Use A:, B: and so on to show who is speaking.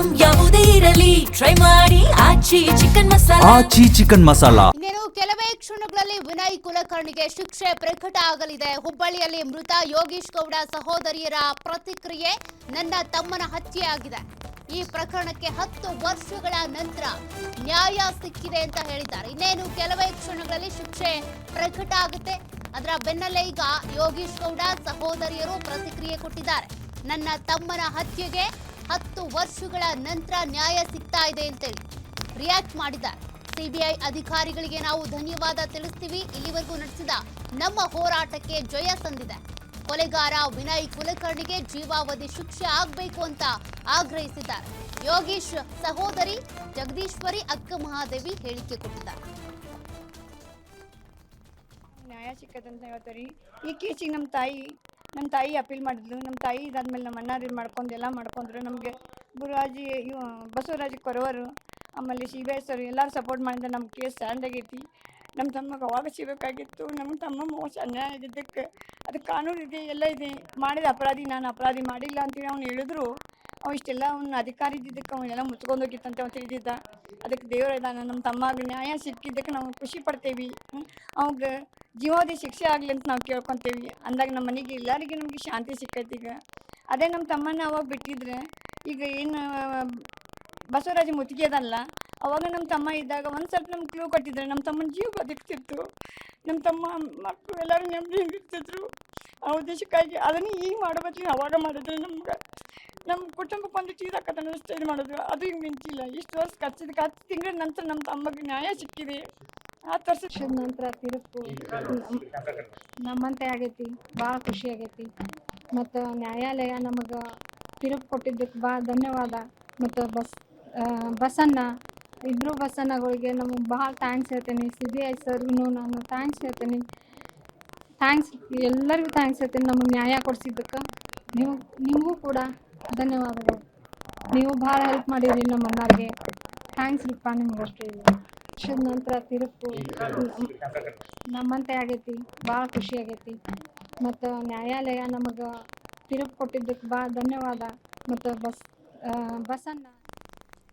A: Item ಯಾವುದೇ ಇರಲಿ try ಮಾಡಿ ಆಚಿ ಚಿಕನ್ ಮಸಾಲಾ.
B: ಇನ್ನೇನು ಕೆಲವೇ ಕ್ಷಣಗಳಲ್ಲಿ ವಿನಯ್ ಕುಲಕರ್ಣಿಗೆ ಶಿಕ್ಷೆ ಪ್ರಕಟ ಆಗಲಿದೆ. ಹುಬ್ಬಳ್ಳಿಯಲ್ಲಿ ಮೃತ ಯೋಗೀಶ್ ಗೌಡ ಸಹೋದರಿಯರ ಪ್ರತಿಕ್ರಿಯೆ, ನನ್ನ ತಮ್ಮನ ಹತ್ಯೆ ಆಗಿದೆ. ಈ ಪ್ರಕರಣಕ್ಕೆ 10 ವರ್ಷಗಳ ನಂತರ ನ್ಯಾಯ ಸಿಕ್ಕಿದೆ ಅಂತ ಹೇಳಿದ್ದಾರೆ. ಇನ್ನೇನು ಕೆಲವೇ ಕ್ಷಣಗಳಲ್ಲಿ ಶಿಕ್ಷೆ ಪ್ರಕಟ ಆಗುತ್ತೆ. ಅದರ ಬೆನ್ನಲ್ಲೇ ಈಗ ಯೋಗೀಶ್ ಗೌಡ ಸಹೋದರಿಯರು ಪ್ರತಿಕ್ರಿಯೆ ಕೊಟ್ಟಿದ್ದಾರೆ. ನನ್ನ ತಮ್ಮನ ಹತ್ಯೆಗೆ 10 ವರ್ಷಗಳ ನಂತರ ನ್ಯಾಯ ಸಿಗ್ತಾ ಇದೆ ಅಂತೇಳಿ ರಿಯಾಕ್ಟ್ ಮಾಡಿದ್ದಾರೆ. ಸಿಬಿಐ ಅಧಿಕಾರಿಗಳಿಗೆ ನಾವು ಧನ್ಯವಾದ ತಿಳಿಸ್ತೀವಿ. ಇಲ್ಲಿವರೆಗೂ ನಡೆಸಿದ ನಮ್ಮ ಹೋರಾಟಕ್ಕೆ ಜಯ ಸಂದಿದೆ. ಕೊಲೆಗಾರ ವಿನಯ್ ಕುಲಕರ್ಣಿಗೆ ಜೀವಾವಧಿ ಶಿಕ್ಷೆ ಆಗಬೇಕು ಅಂತ ಆಗ್ರಹಿಸಿದ್ದಾರೆ. ಯೋಗೀಶ್ ಸಹೋದರಿ ಜಗದೀಶ್ವರಿ ಅಕ್ಕ ಮಹಾದೇವಿ ಹೇಳಿಕೆ ಕೊಟ್ಟಿದ್ದಾರೆ.
C: ನ್ಯಾಯ ಸಿಕ್ಕದಂತ ಹೇಳ್ತಾರೆ. ಈ ಕೇಸಿಗೆ ನಮ್ಮ ತಾಯಿ ಅಪೀಲ್ ಮಾಡಿದ್ಲು. ನಮ್ಮ ತಾಯಿ ಇದಾದ್ಮೇಲೆ ನಮ್ಮ ಅಣ್ಣಾರು ಮಾಡ್ಕೊಂಡು ಎಲ್ಲ ಮಾಡ್ಕೊಂಡ್ರು. ನಮಗೆ ಗುರುರಾಜಿ ಬಸವರಾಜ್ ಕೊರವರು ಆಮೇಲೆ CBI ಸರ್ ಎಲ್ಲರೂ ಸಪೋರ್ಟ್ ಮಾಡಿದ್ರೆ ನಮ್ಮ ಕೇಸ್ ಸ್ಟ್ಯಾಂಡ್ ಆಗೈತಿ. ನಮ್ಮ ತಮ್ಮಗೆ ಅವಾಗ ಸಿಗಬೇಕಾಗಿತ್ತು. ನಮ್ಮ ತಮ್ಮ ಮೋಸ ಅನ್ಯಾಯ ಆಗಿದ್ದಕ್ಕೆ ಅದು ಕಾನೂನು ಇದೆ, ಎಲ್ಲ ಇದೆ. ಮಾಡಿದ ಅಪರಾಧಿ ನಾನು ಅಪರಾಧಿ ಮಾಡಿಲ್ಲ ಅಂತೇಳಿ ಅವ್ನು ಹೇಳಿದ್ರು. ಅವ ಇಷ್ಟೆಲ್ಲ ಅವ್ನು ಅಧಿಕಾರಿ ಇದ್ದಿದ್ದಕ್ಕೆ ಅವನ್ನೆಲ್ಲ ಮುಚ್ಕೊಂಡೋಗಿತ್ತಂತೆ ಅವ್ನು ತಿಳಿದಿದ್ದ. ಅದಕ್ಕೆ ದೇವರು ಇದ್ದಾನೆ. ನಮ್ಮ ತಮ್ಮಗೆ ನ್ಯಾಯ ಸಿಕ್ಕಿದ್ದಕ್ಕೆ ನಾವು ಖುಷಿ ಪಡ್ತೇವೆ. ಅವಾಗ ಜೀವಾವಧಿ ಶಿಕ್ಷೆ ಆಗಲಿ ಅಂತ ನಾವು ಕೇಳ್ಕೊತೇವೆ. ಅಂದಾಗ ನಮ್ಮ ಮನೆಗೆ ಎಲ್ಲರಿಗೆ ನಮಗೆ ಶಾಂತಿ ಸಿಕ್ಕೈತಿ. ಈಗ ಅದೇ ನಮ್ಮ ತಮ್ಮನ ಅವಾಗ ಬಿಟ್ಟಿದ್ರೆ ಈಗ ಏನು ಬಸವರಾಜ ಮುತ್ತಿಗೆ ಅದಲ್ಲ, ಅವಾಗ ನಮ್ಮ ತಮ್ಮ ಇದ್ದಾಗ ಒಂದು ಸ್ವಲ್ಪ ನಮ್ಗೆ ಕ್ಲೂ ಕೊಟ್ಟಿದ್ರೆ ನಮ್ಮ ತಮ್ಮನ ಜೀವ ಬದುಕ್ತಿತ್ತು. ನಮ್ಮ ತಮ್ಮ ಮಕ್ಕಳು ಎಲ್ಲರೂ ನೆಮ್ಮದಿ ಇರ್ತಿದ್ರು ಆ ಉದ್ದೇಶಕ್ಕಾಗಿ. ಅದನ್ನು ಈಗ ಮಾಡಬೇಕು, ಅವಾಗ ಮಾಡಿದ್ರೆ ನಮ್ಮ ಕುಟುಂಬಕ್ಕೆ ಒಂದು ಚೀದಾಕತ್ತ ಅನ್ನಿಸ್ತಾ ಇದು ಮಾಡೋದು. ಅದು ಹಿಂಗೆ ಮಿಂಚಿಲ್ಲ. ಇಷ್ಟು ವರ್ಷ ಖರ್ಚಿದ್ದಕ್ಕೆ 10 ತಿಂಗಳ ನಂತರ ನಮ್ಮ ತಮ್ಮಗೆ ನ್ಯಾಯ ಸಿಕ್ಕಿದೆ. 10 ವರ್ಷದ ನಂತರ ತೀರ್ಪು ನಮ್ಮಂತೆ ಆಗೈತಿ. ಭಾಳ ಖುಷಿ ಆಗೈತಿ. ಮತ್ತು ನ್ಯಾಯಾಲಯ ನಮಗೆ ತೀರ್ಪು ಕೊಟ್ಟಿದ್ದಕ್ಕೆ ಭಾಳ ಧನ್ಯವಾದ. ಮತ್ತು ಬಸಣ್ಣ ಇಬ್ಬರು ಬಸಣ್ಣಗಳಿಗೆ ನಮಗೆ ಭಾಳ ಥ್ಯಾಂಕ್ಸ್ ಹೇಳ್ತೀನಿ. CBI ಸರ್ಗೂ ನಾನು ಥ್ಯಾಂಕ್ಸ್ ಹೇಳ್ತೀನಿ. ಎಲ್ಲರಿಗೂ ಥ್ಯಾಂಕ್ಸ್ ಹೇಳ್ತೀನಿ ನಮಗೆ ನ್ಯಾಯ ಕೊಡಿಸಿದ್ದಕ್ಕೆ. ನಿಮಗೂ ಕೂಡ ಧನ್ಯವಾದಗಳು. ನೀವು ಭಾಳ ಹೆಲ್ಪ್ ಮಾಡಿರಿ ನಮ್ಮ ಅಣ್ಣಾರಿಗೆ. ಥ್ಯಾಂಕ್ಸ್ ರೀಪ್ಪ ನಿಮ್ಗೆ ಅಷ್ಟೇ. ವರ್ಷದ ನಂತರ ತೀರ್ಪು ನಮ್ಮಂತೆ ಆಗೈತಿ. ಭಾಳ ಖುಷಿ ಆಗೈತಿ. ಮತ್ತು ನ್ಯಾಯಾಲಯ ನಮಗೆ ತೀರ್ಪು ಕೊಟ್ಟಿದ್ದಕ್ಕೆ ಭಾಳ ಧನ್ಯವಾದ. ಮತ್ತು ಬಸಣ್ಣ